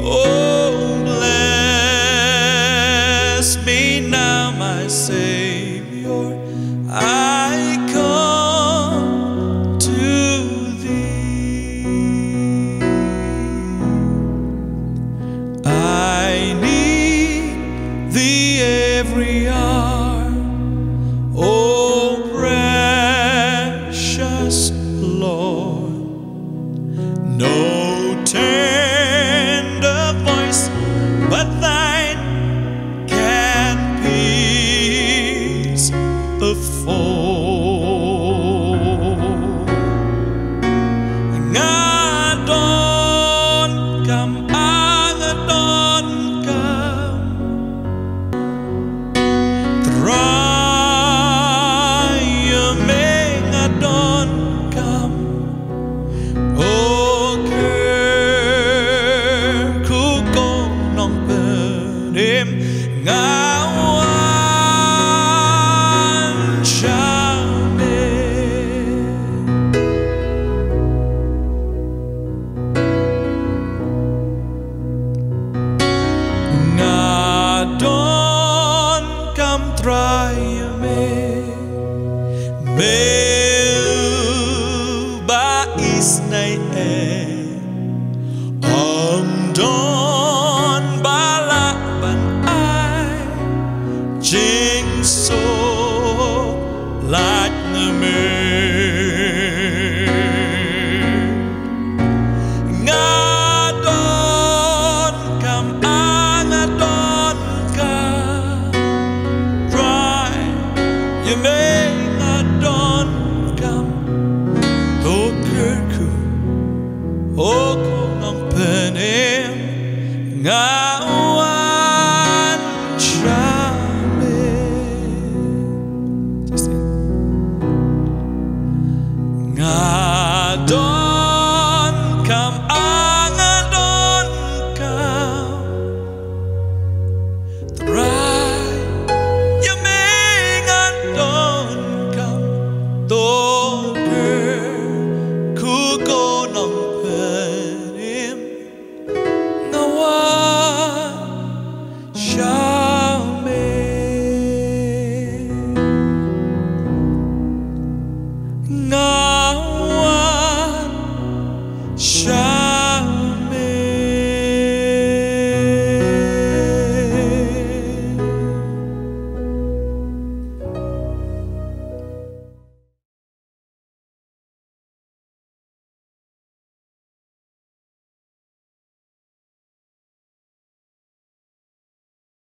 Oh, bless me now, my Savior. I come to Thee. I need Thee every hour. Oh, precious Lord, no tender voice but Thine can peace afford. Ngadon kam, ngadon kam, trayame ngadon kam. Oh, ku ko nong penim ngawan syame. Ngadon kam trayame mel bais nai don bala ban ai jing so like the ngadon kam, ngadon kam, try you may ngadon kam, oh kerku, oh konong penim ngawan syame. Ngadon kam, ngadon kam, try you may ngadon kam, toger ku konong penim ngawan syame.